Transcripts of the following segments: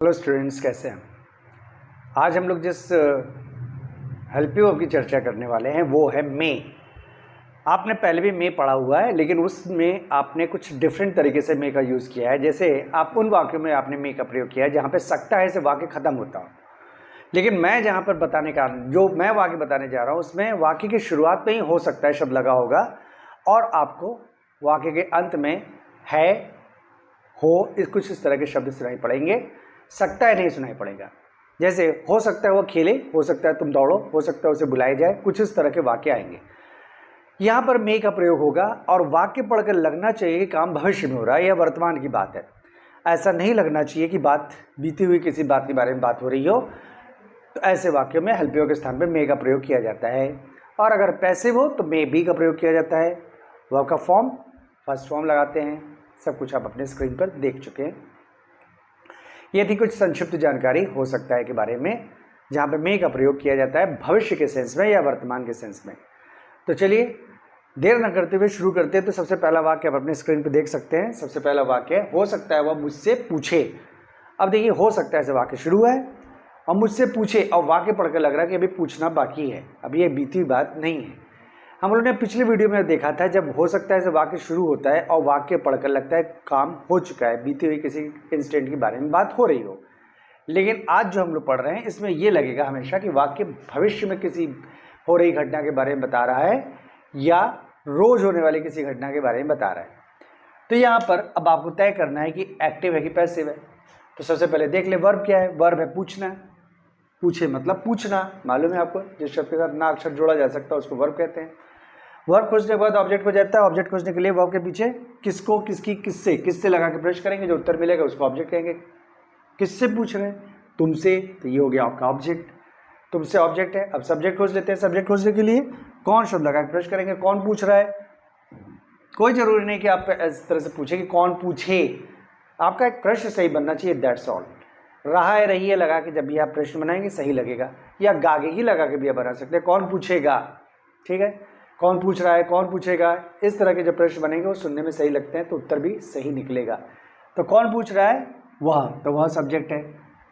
Hello students, कैसे हैं। आज हम लोग जिस हेल्प यू की चर्चा करने वाले हैं वो है मे। आपने पहले भी मे पढ़ा हुआ है, लेकिन उसमें आपने कुछ डिफरेंट तरीके से मे का यूज़ किया है। जैसे आप उन वाक्यों में आपने मे का प्रयोग किया है जहाँ पे सकता है से वाक्य ख़त्म होता हो, लेकिन मैं जहाँ पर बताने का जो मैं वाक्य बताने जा रहा हूँ उसमें वाक्य की शुरुआत में ही हो सकता है शब्द लगा होगा और आपको वाक्य के अंत में है, हो, कुछ इस तरह के शब्द सुनाई पड़ेंगे। सकता है नहीं सुनाई पड़ेगा। जैसे हो सकता है वो खेले, हो सकता है तुम दौड़ो, हो सकता है उसे बुलाया जाए, कुछ इस तरह के वाक्य आएंगे। यहाँ पर मे का प्रयोग होगा और वाक्य पढ़कर लगना चाहिए कि काम भविष्य में हो रहा है या वर्तमान की बात है। ऐसा नहीं लगना चाहिए कि बात बीती हुई किसी बात के बारे में बात हो रही हो। तो ऐसे वाक्यों में हेल्प यू के स्थान पर मे का प्रयोग किया जाता है। और अगर पैसिव हो तो मे बी का प्रयोग किया जाता है। वर्ब का फॉर्म फर्स्ट फॉर्म लगाते हैं। सब कुछ आप अपने स्क्रीन पर देख चुके हैं। ये थी कुछ संक्षिप्त जानकारी हो सकता है के बारे में, जहाँ पे मे का प्रयोग किया जाता है भविष्य के सेंस में या वर्तमान के सेंस में। तो चलिए देर न करते हुए शुरू करते हैं। तो सबसे पहला वाक्य आप अपने स्क्रीन पे देख सकते हैं। सबसे पहला वाक्य हो सकता है वह मुझसे पूछे। अब देखिए, हो सकता है ऐसे वाक्य शुरू है और मुझसे पूछे, और वाक्य पढ़कर लग रहा है कि अभी पूछना बाकी है, अभी ये बीती हुई बात नहीं है। हम लोगों ने पिछले वीडियो में देखा था, जब हो सकता है ऐसे वाक्य शुरू होता है और वाक्य पढ़कर लगता है काम हो चुका है, बीती हुई किसी इंसिडेंट के बारे में बात हो रही हो। लेकिन आज जो हम लोग पढ़ रहे हैं इसमें ये लगेगा हमेशा कि वाक्य भविष्य में किसी हो रही घटना के बारे में बता रहा है या रोज होने वाली किसी घटना के बारे में बता रहा है। तो यहाँ पर अब आपको तय करना है कि एक्टिव है कि पैसिव है। तो सबसे पहले देख ले वर्ब क्या है। वर्ब है पूछना। पूछे मतलब पूछना, मालूम है आपको। जिस शब्द के साथ ना अक्षर जोड़ा जा सकता है उसको वर्ब कहते हैं। वर्ब खोजने के बाद ऑब्जेक्ट हो जाता है। ऑब्जेक्ट खोजने के लिए वर्ब के पीछे किसको, किसकी, किससे, किससे लगा के प्रश्न करेंगे, जो उत्तर मिलेगा उसको ऑब्जेक्ट कहेंगे। किससे पूछ रहे हैं, तुमसे, तो ये हो गया आपका ऑब्जेक्ट। तुमसे ऑब्जेक्ट है। अब सब्जेक्ट खोज लेते हैं। सब्जेक्ट खोजने के लिए कौन शब्द लगा के प्रश्न करेंगे, कौन पूछ रहा है। कोई जरूरी नहीं कि आप इस तरह से पूछे कि कौन पूछे, आपका एक प्रश्न सही बनना चाहिए, दैट्स ऑल। रहा है, रही है लगा के जब भी आप प्रश्न बनाएंगे सही लगेगा, या गागे ही लगा के भी आप बना सकते हैं, कौन पूछेगा। ठीक है, कौन पूछ रहा है, कौन पूछेगा, इस तरह के जो प्रश्न बनेंगे वो सुनने में सही लगते हैं तो उत्तर भी सही निकलेगा। तो कौन पूछ रहा है, वह, तो वह सब्जेक्ट है।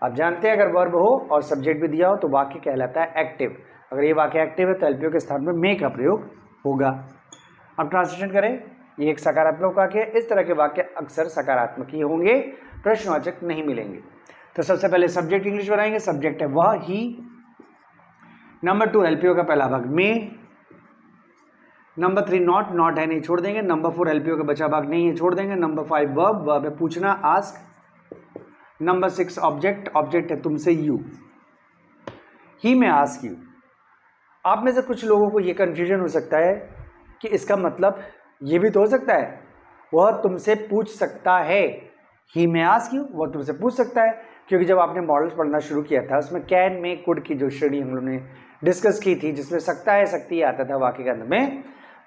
आप जानते हैं अगर वर्ब हो और सब्जेक्ट भी दिया हो तो वाक्य कहलाता है एक्टिव। अगर ये वाक्य एक्टिव है तो एलपीओ के स्थान पर मे का प्रयोग होगा। अब ट्रांसलेशन करें। ये एक सकारात्मक वाक्य है। इस तरह के वाक्य अक्सर सकारात्मक ही होंगे, प्रश्नवाचक नहीं मिलेंगे। तो सबसे पहले सब्जेक्ट इंग्लिश बनाएंगे। सब्जेक्ट है वह, ही। नंबर 2 एलपीओ का पहला भाग में। नंबर 3 नॉट, नॉट है नहीं छोड़ देंगे। नंबर 4 एलपीओ का बचा भाग नहीं है छोड़ देंगे। नंबर 5 वर्ब, वर्ब है पूछना, आस्क। नंबर 6 ऑब्जेक्ट, ऑब्जेक्ट है तुमसे, यू। ही में आस्क यू। आप में से कुछ लोगों को यह कंफ्यूजन हो सकता है कि इसका मतलब ये भी तो हो सकता है वह तुमसे पूछ सकता है। ही में आस्क यू, वह तुमसे पूछ सकता है, क्योंकि जब आपने मॉडल्स पढ़ना शुरू किया था उसमें कैन, में, कुड की जो श्रेणी हम लोगों ने डिस्कस की थी, जिसमें सकता है, सकती आता था वाक्य के अंत में,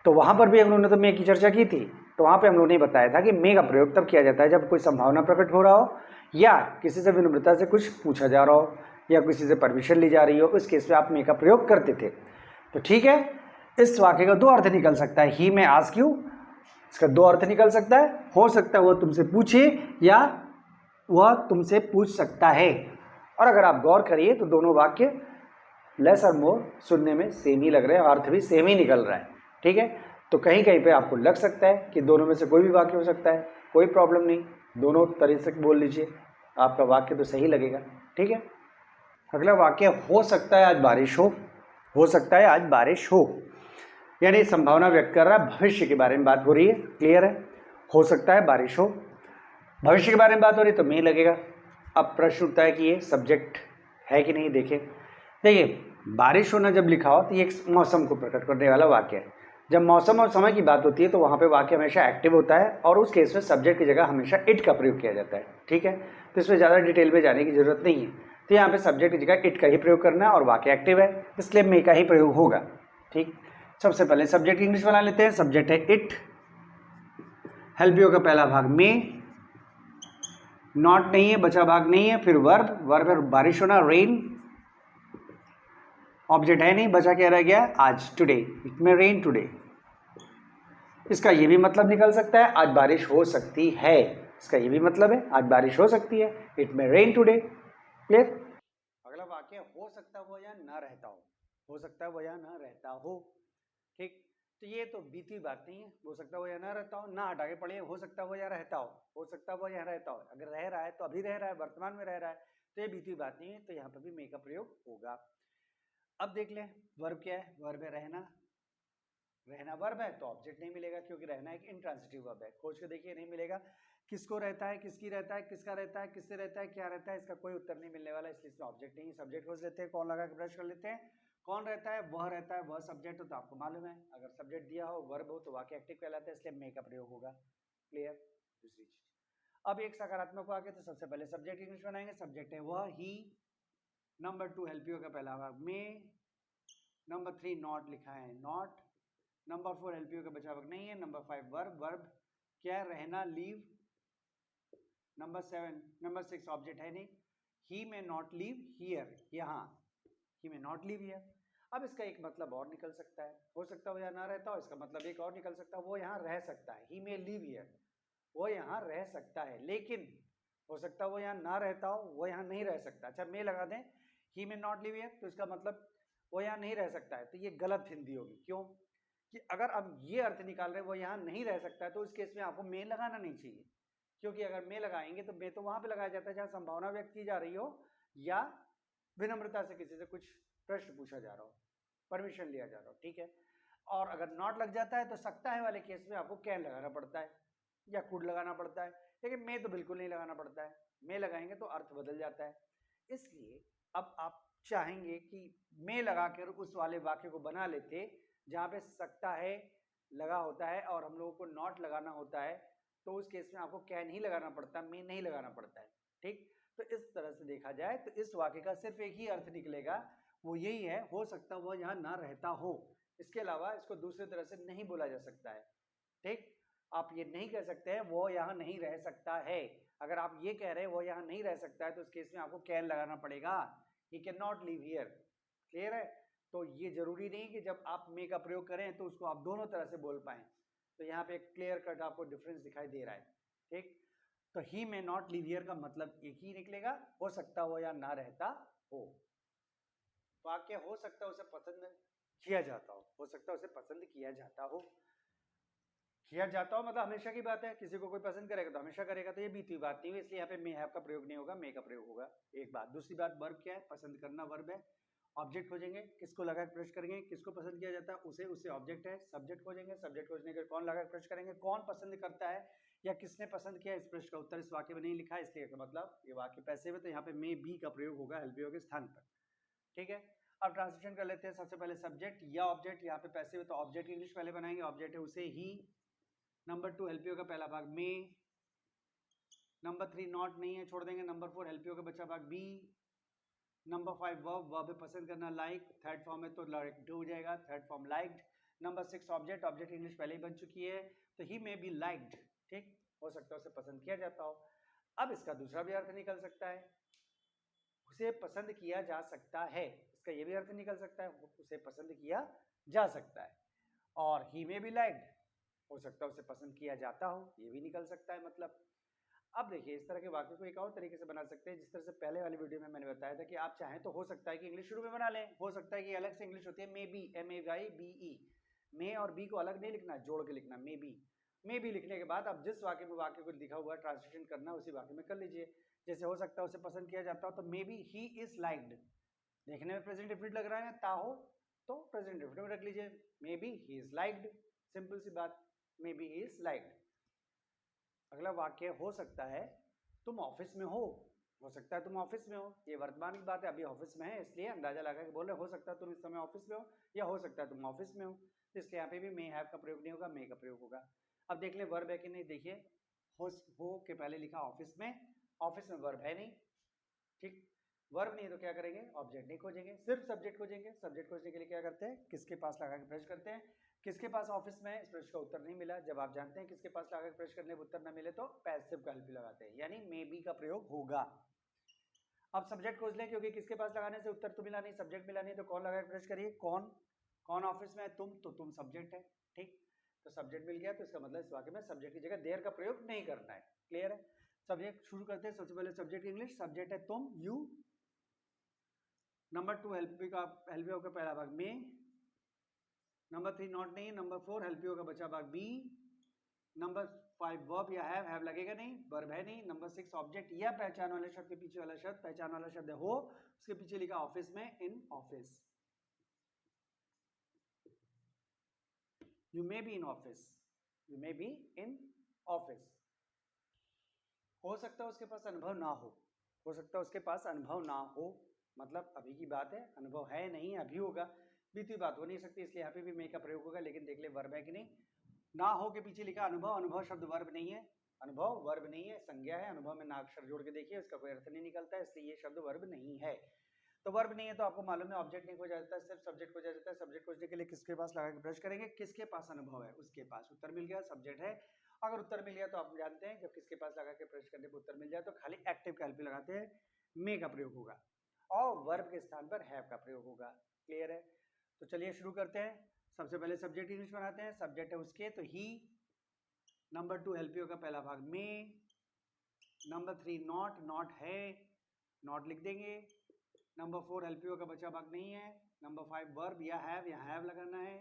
तो वहां पर भी हम लोगों ने तो मे की चर्चा की थी। तो वहां पे हम लोगों ने बताया था कि मे का प्रयोग तब किया जाता है जब कोई संभावना प्रकट हो रहा हो, या किसी से विनम्रता से कुछ पूछा जा रहा हो, या किसी से परमिशन ली जा रही हो। उस केस में आप मे का प्रयोग करते थे। तो ठीक है, इस वाक्य का दो अर्थ निकल सकता है। ही में आस्क यू, इसका दो अर्थ निकल सकता है। हो सकता है वह तुमसे पूछे या वह तुमसे पूछ सकता है। और अगर आप गौर करिए तो दोनों वाक्य लेस और मोर सुनने में सेम ही लग रहे हैं, अर्थ भी सेम ही निकल रहा है। ठीक है, तो कहीं कहीं पे आपको लग सकता है कि दोनों में से कोई भी वाक्य हो सकता है, कोई प्रॉब्लम नहीं, दोनों तरीके से बोल लीजिए, आपका वाक्य तो सही लगेगा। ठीक है, अगला वाक्य, हो सकता है आज बारिश हो। हो सकता है आज बारिश हो, यानी संभावना व्यक्त कर रहा है, भविष्य के बारे में बात हो रही है। क्लियर है, हो सकता है बारिश हो, भविष्य के बारे में बात हो रही है तो मे लगेगा। अब प्रश्न उठता है कि ये सब्जेक्ट है कि नहीं। देखिए, बारिश होना जब लिखा हो तो ये एक मौसम को प्रकट करने वाला वाक्य है। जब मौसम और समय की बात होती है तो वहाँ पे वाक्य हमेशा एक्टिव होता है और उस केस में सब्जेक्ट की जगह हमेशा इट का प्रयोग किया जाता है। ठीक है, तो इसमें ज़्यादा डिटेल में जाने की जरूरत नहीं है। तो यहाँ पे सब्जेक्ट की जगह इट का ही प्रयोग करना है और वाक्य एक्टिव है, इसलिए मे का ही प्रयोग होगा। ठीक, सबसे पहले सब्जेक्ट इंग्लिश बना लेते हैं। सब्जेक्ट है इट, हेल्प यू का पहला भाग में, नॉट नहीं है, बचा भाग नहीं है, फिर वर्ब, वर्ब है बारिश होना, रेन, ऑब्जेक्ट है नहीं, बचा क्या रह गया, आज, टुडे, इट में रेन टुडे। इसका ये भी मतलब निकल सकता है आज बारिश हो सकती है। इसका ये भी मतलब है आज बारिश हो सकती है, it may rain today. Clear? अगला वाक्य हो सकता हो या ना रहता हो सकता है वो या ना रहता हो। ठीक, तो ये तो बीती बात नहीं है, हो सकता हो या ना रहता हो, ना हटा के पढ़िए हो सकता हो या रहता हो सकता हो या रहता हो। अगर रह रहा है तो अभी रह रहा है, वर्तमान में रह रहा है, तो ये बीती बात नहीं है, तो यहाँ पर भी मे का प्रयोग होगा। अब देख लें वर्ब क्या है, वर्ब है रहना। रहना वर्ब है तो ऑब्जेक्ट नहीं मिलेगा, क्योंकि रहना एक इंट्रांसिटिव वर्ब है। खोज के देखिए नहीं मिलेगा। किसको रहता है, किसकी रहता है, किसका रहता है, किससे रहता है, क्या रहता है, इसका कोई उत्तर नहीं मिलने वाला, इसलिए इसमें ऑब्जेक्ट नहीं है। सब्जेक्ट खोज लेते हैं, कौन लगा के ब्रश कर लेते हैं। कौन रहता है, वह रहता है, वह सब्जेक्ट हो तो आपको मालूम है, अगर सब्जेक्ट दिया हो वर्ब हो तो वाक्य एक्टिव कहलाता है, इसलिए मे का प्रयोग होगा। क्लियर? दूसरी चीज, अब एक सकारात्मक वाक्य, तो सबसे पहले सब्जेक्ट इंग्लिश बनाएंगे। सब्जेक्ट है वह, ही। नंबर 2 हेल्प यू का पहला भाग में। नंबर 3 नॉट लिखा है, नॉट। नंबर 4 हेल्प का बचा वर्ग नहीं है। नंबर 5 वर्ब, वर्ब क्या है, रहना, लीव। नंबर 6 ऑब्जेक्ट है नहीं, ही में नॉट लीव हियर, यहाँ ही में नॉट लीव हियर। अब इसका एक मतलब और निकल सकता है, हो सकता हो या ना रहता हो, इसका मतलब एक और निकल सकता है, वो यहाँ रह सकता है, ही में लीव हियर, वो यहाँ रह सकता है। लेकिन हो सकता है वो यहाँ ना रहता हो, वो यहाँ नहीं रह सकता। अच्छा मे लगा दें, ही में नॉट लिव हियर, तो इसका मतलब वो यहाँ नहीं रह सकता है, तो ये गलत हिंदी होगी। क्यों? कि अगर अब ये अर्थ निकाल रहे हैं वो यहाँ नहीं रह सकता है, तो उस केस में आपको मे लगाना नहीं चाहिए, क्योंकि अगर मे लगाएंगे तो मे तो वहां पे लगाया जाता है जहां संभावना व्यक्त की जा रही हो, या विनम्रता से किसी से कुछ प्रश्न पूछा जा रहा हो, परमिशन लिया जा रहा हो। ठीक है, और अगर नॉट लग जाता है तो सकता है वाले केस में आपको कैन लगाना पड़ता है या कुड लगाना पड़ता है, लेकिन मे तो बिल्कुल नहीं लगाना पड़ता है। मे लगाएंगे तो अर्थ बदल जाता है। इसलिए अब आप चाहेंगे कि मे लगाकर उस वाले वाक्य को बना लेते जहां पे सकता है लगा होता है और हम लोगों को नॉट लगाना होता है, तो उस केस में आपको कैन ही लगाना पड़ता, मे नहीं लगाना पड़ता है। ठीक, तो इस तरह से देखा जाए तो इस वाक्य का सिर्फ एक ही अर्थ निकलेगा, वो यही है, हो सकता वो यहाँ ना रहता हो। इसके अलावा इसको दूसरी तरह से नहीं बोला जा सकता है। ठीक, आप ये नहीं कह सकते हैं वो यहाँ नहीं रह सकता है। अगर आप ये कह रहे हैं वो यहाँ नहीं रह सकता है, तो उस केस में आपको कैन लगाना पड़ेगा, he can not live here. Clear है? तो ये जरूरी नहीं कि जब आप मे का प्रयोग करें तो उसको आप दोनों तरह से बोल पाए। तो यहाँ पे क्लियर कट आपको डिफरेंस दिखाई दे रहा है। ठीक, तो ही मे नॉट लिव हियर का मतलब एक ही निकलेगा, हो सकता हो या ना रहता हो। वाक्य हो सकता है उसे पसंद किया जाता हो सकता है उसे पसंद किया जाता हो। किया जाता हो मतलब हमेशा की बात है, किसी को कोई पसंद करेगा तो हमेशा करेगा, तो ये बीती हुई बात नहीं हुई, इसलिए यहाँ पे मे हैव का प्रयोग नहीं होगा, मे का प्रयोग होगा। एक बात। दूसरी बात, वर्ब क्या है, पसंद करना वर्ब है। ऑब्जेक्ट खोजेंगे, किसको लगा के प्रश्न करेंगे, किसको पसंद किया जाता है उसे, उससे ऑब्जेक्ट है। सब्जेक्ट खोजेंगे, सब्जेक्ट खोजने के कौन लगा के प्रश्न करेंगे, कौन पसंद करता है या किसने पसंद किया। इस प्रश्न का उत्तर इस वाक्य में नहीं लिखा है, इसलिए मतलब ये वाक्य पैसिव है, तो यहाँ पे मे बी का प्रयोग होगा हेल्पियो के स्थान पर। ठीक है, अब ट्रांसलेशन कर लेते हैं। सबसे पहले सब्जेक्ट या ऑब्जेक्ट, यहाँ पे पैसिव है तो ऑब्जेक्ट इंग्लिश पहले बनाएंगे, ऑब्जेक्ट है उसे ही। नंबर 2 हेल्पियो का पहला भाग में। नंबर 3 नॉट नहीं है, छोड़ देंगे। नंबर 4 हेल्पियो का बचा भाग बी। नंबर 5 वर्ब, वर्ब है पसंद करना, लाइक। थर्ड फॉर्म है तो लाइक हो जाएगा, third form liked. Number 6 object, object English पहले ही बन चुकी है, तो ही मे बी लाइक्ड। ठीक, हो सकता है उसे पसंद किया जाता हो। अब इसका दूसरा भी अर्थ निकल सकता है, उसे पसंद किया जा सकता है। इसका यह भी अर्थ निकल सकता है, उसे पसंद किया जा सकता है। और ही मे बी लाइक्ड, हो सकता है उसे पसंद किया जाता हो, ये भी निकल सकता है मतलब। अब देखिए इस तरह के वाक्य को एक और तरीके से बना सकते हैं, जिस तरह से पहले वाली वीडियो में मैंने बताया था कि आप चाहें तो हो सकता है कि इंग्लिश शुरू में बना लें, हो सकता है कि अलग से इंग्लिश होती है मे बी, MAYBE। मे और बी को अलग नहीं लिखना, जोड़ के लिखना, मे बी। मे बी लिखने के बाद अब जिस वाक्य में वाक्य को लिखा हुआ ट्रांसलेशन करना उसी वाक्य में कर लीजिए। जैसे हो सकता है उसे पसंद किया जाता हो, तो may be he is liked. देखने में प्रेजेंट डिफिनिट लग रहा है ना, ता हो तो प्रेजेंट डिफिनिट में रख लीजिए, maybe he is liked. Simple सी बात, maybe he is liked. अगला वाक्य, हो सकता है तुम ऑफिस में हो सकता है तुम ऑफिस में हो, ये वर्तमान की बात है, अभी ऑफिस में है, इसलिए अंदाजा लगा के बोल रहे हो सकता है तुम इस समय ऑफिस में हो, या हो सकता है तुम ऑफिस में हो, तो इसलिए यहाँ पे भी मे हैव का प्रयोग नहीं होगा, मे का प्रयोग होगा। अब देख ले वर्ब है कि नहीं, देखिए हो के पहले लिखा ऑफिस में वर्ब है नहीं। ठीक, वर्ब नहीं है तो क्या करेंगे, ऑब्जेक्ट नहीं खोजेंगे, सिर्फ सब्जेक्ट खोजेंगे। सब्जेक्ट खोजने के लिए क्या करते हैं, किसके पास लगा के प्रश्न करते हैं। किसके पास ऑफिस में है, इस प्रश्न का उत्तर नहीं मिला। जब आप जानते हैं किसके पास लगा के प्रश्न करने पर उत्तर न मिले तो पैसिव का हेल्प लगाते हैं, यानी मे बी का प्रयोग होगा। अब सब्जेक्ट खोज लें, क्योंकि किसके पास लगाने से उत्तर तो मिला नहीं, सब्जेक्ट मिला नहीं, तो कौन लगा के प्रश्न करिए, कौन कौन ऑफिस में है, तुम, तो तुम सब्जेक्ट है। ठीक, तो सब्जेक्ट मिल गया, तो इसका मतलब इस वाक्य में सब्जेक्ट की जगह देयर का प्रयोग नहीं करना है। क्लियर है? सब्जेक्ट शुरू करते हैं। सबसे पहले सब्जेक्ट इंग्लिश, सब्जेक्ट है तुम, यू। नंबर 2 हेल्प का पहला भाग में। नंबर 3 नॉट नहीं। नंबर 4 हेल्प का बचा भाग बी। नंबर 5 वर्ब या हैव लगेगा नहीं, वर्ब है नहीं। नंबर 6 ऑब्जेक्ट या पहचान वाले शब्द के पीछे वाला शब्द, पहचान वाला शब्द हो, उसके पीछे लिखा ऑफिस में, in office. You may be in office, you may be in office. हो सकता है उसके पास अनुभव ना हो सकता है उसके पास अनुभव ना हो, मतलब अभी की बात है, अनुभव है नहीं, अभी होगा, बीती बात हो नहीं सकती, इसलिए यहाँ पे भी मे का प्रयोग होगा। लेकिन देख ले वर्ब है कि नहीं। ना हो के पीछे लिखा अनुभव, अनुभव शब्द वर्ब नहीं है, अनुभव वर्ब नहीं है, संज्ञा है। अनुभव में ना अक्षर जोड़ के देखिए, इसका कोई अर्थ नहीं निकलता है, इसलिए ये शब्द वर्ब नहीं है। तो वर्ब नहीं है तो आपको मालूम है ऑब्जेक्ट नहीं हो जाता है, सिर्फ सब्जेक्ट हो जाता है। सब्जेक्ट खोजने के लिए किसके पास लगा के ब्रश करेंगे, किसके पास अनुभव है उसके पास। उत्तर मिल गया, सब्जेक्ट है। अगर उत्तर मिल गया तो आप जानते हैं जब किसके पास लगा के ब्रश करने पर उत्तर मिल जाए तो खाली एक्टिव का हेल्प लगाते हैं, मे का प्रयोग होगा और वर्ब के स्थान पर हैव का प्रयोग होगा। क्लियर है? तो चलिए शुरू करते हैं। सबसे पहले सब्जेक्ट इंग्लिश बनाते हैं। सब्जेक्ट है उसके तो ही। नंबर 2 हेल्प का पहला भाग में। नंबर 3 नॉट, नॉट है, नॉट लिख देंगे। नंबर 4 हेल्प का बचा भाग नहीं है। नंबर 5 वर्ब या हैव लगाना है।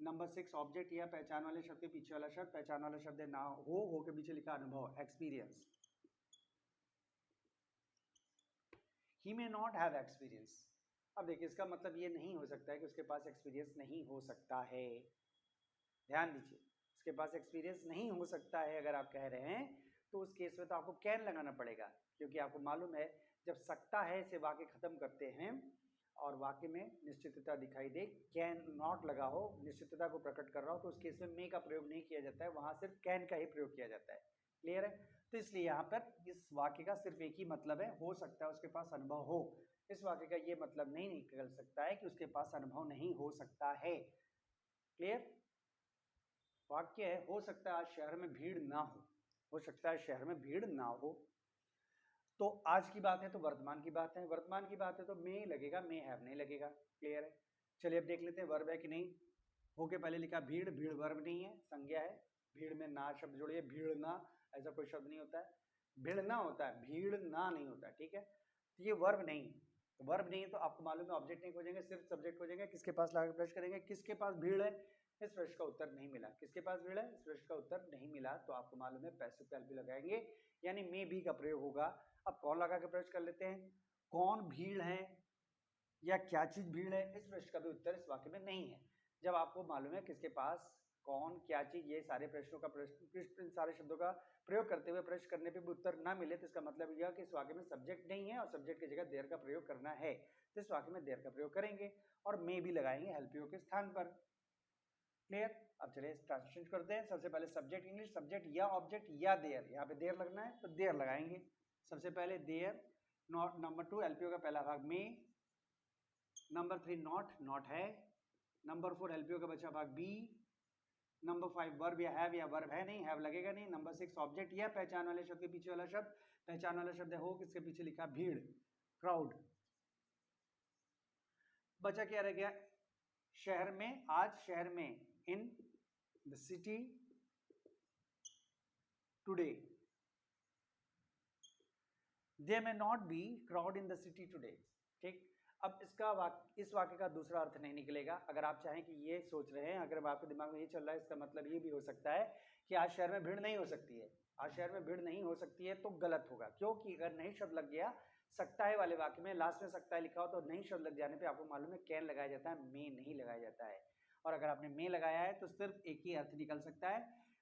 नंबर 6 ऑब्जेक्ट या पहचान वाले शब्द के पीछे वाला शब्द, पहचान वाला शब्द है ना हो के पीछे लिखा अनुभव, experience. He may not have experience. अब देखिए इसका मतलब ये नहीं हो सकता है कि उसके पास एक्सपीरियंस नहीं हो सकता है। ध्यान दीजिए, उसके पास एक्सपीरियंस नहीं हो सकता है अगर आप कह रहे हैं तो उस केस में तो आपको कैन लगाना पड़ेगा, क्योंकि आपको मालूम है जब सकता है से वाक्य खत्म करते हैं और वाक्य में निश्चितता दिखाई दे, कैन नॉट लगा हो, निश्चितता को प्रकट कर रहा हो, तो उस केस में मे का प्रयोग नहीं किया जाता है, वहां सिर्फ कैन का ही प्रयोग किया जाता है। क्लियर है? तो इसलिए यहाँ पर इस वाक्य का सिर्फ एक ही मतलब है, हो सकता है उसके पास अनुभव हो। इस वाक्य का ये मतलब नहीं निकल सकता है कि उसके पास अनुभव नहीं हो सकता है। क्लियर? वाक्य है हो सकता है आज शहर में भीड़ ना हो सकता है शहर में भीड़ ना हो। तो आज की बात है तो वर्तमान की बात है, वर्तमान की बात है तो मे लगेगा, मे हैव नहीं लगेगा। क्लियर है? चलिए अब देख लेते हैं वर्ब है कि नहीं। हो के पहले लिखा भीड़, भीड़ वर्ब नहीं है, संज्ञा है। भीड़ में ना शब्द जोड़िए, भीड़ ना ऐसा कोई शब्द नहीं होता है, भीड़ ना होता है, भीड़ ना नहीं होता है। ठीक है? तो ये वर्ब नहीं, तो वर्ब नहीं है तो आपको मालूम है ऑब्जेक्ट नहीं खोजेंगे, सिर्फ सब्जेक्ट खोजेंगे। किसके पास लगा के प्रश्न करेंगे, किसके पास भीड़ है, इस प्रश्न का उत्तर नहीं मिला। किसके पास भीड़ है, इस प्रश्न का उत्तर नहीं मिला, तो आपको मालूम है पैसिव का भी लगाएंगे, यानी मे बी का प्रयोग होगा। अब कौन लगा के प्रश्न कर लेते हैं, कौन भीड़ है या क्या चीज भीड़ है, इस प्रश्न का भी उत्तर इस वाक्य में नहीं है। जब आपको मालूम है किसके पास कौन क्या चीज, ये सारे प्रश्नों का प्रश्न सारे शब्दों का प्रयोग करते हुए प्रश्न करने पे भी उत्तर ना मिले तो इसका मतलब यह कि इस वाक्य में सब्जेक्ट नहीं है और सब्जेक्ट की जगह देयर का प्रयोग करना है, तो इस वाक्य में देयर का प्रयोग करेंगे और मे भी लगाएंगे हेल्प यू के स्थान पर। क्लियर? अब चलिए ट्रांसलेशन करते हैं। सबसे पहले सब्जेक्ट इंग्लिश, सब्जेक्ट या ऑब्जेक्ट या देयर, यहाँ पे देयर लगना है तो देयर लगाएंगे। सबसे पहले देयर। नॉट नंबर 2 एलपीओ का पहला भाग में। नंबर 3 नॉट, नॉट है। नंबर 4 एलपीओ का बचा भाग बी। नंबर 5 वर्ब या वर्ब है नहीं, हैव लगेगा नहीं। नंबर 6 ऑब्जेक्ट या पहचान वाले शब्द के पीछे वाला शब्द, पहचान वाला शब्द हो किसके पीछे लिखा भीड़, क्राउड। बचा क्या रह गया, शहर में, आज शहर में, in the city today. There may not be crowd in the city today. ठीक? अब इस वाक्य का दूसरा अर्थ नहीं निकलेगा। अगर आप चाहें कि ये सोच रहे हैं, अगर आपके दिमाग में ये चल रहा है, इसका मतलब ये भी हो सकता है कि आज शहर में भीड़ नहीं हो सकती है, आज शहर में भीड़ नहीं हो सकती है, तो गलत होगा, क्योंकि अगर नहीं शब्द लग गया सकता है वाले वाक्य में, लास्ट में सकता है लिखा हो, तो नहीं शब्द लग जाने पे आपको मालूम है कैन लगाया जाता है, मे नहीं लगाया जाता है। और अगर आपने मे लगाया है तो सिर्फ एक ही अर्थ निकल सकता है,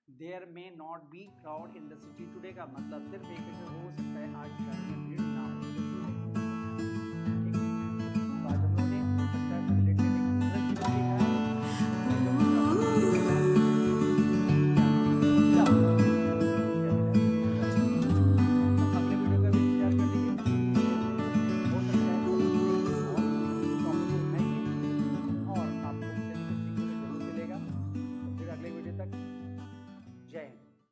there may not be crowd in the city today, का मतलब सिर्फ एक हो सकता है आज शहर में भीड़ ना हो।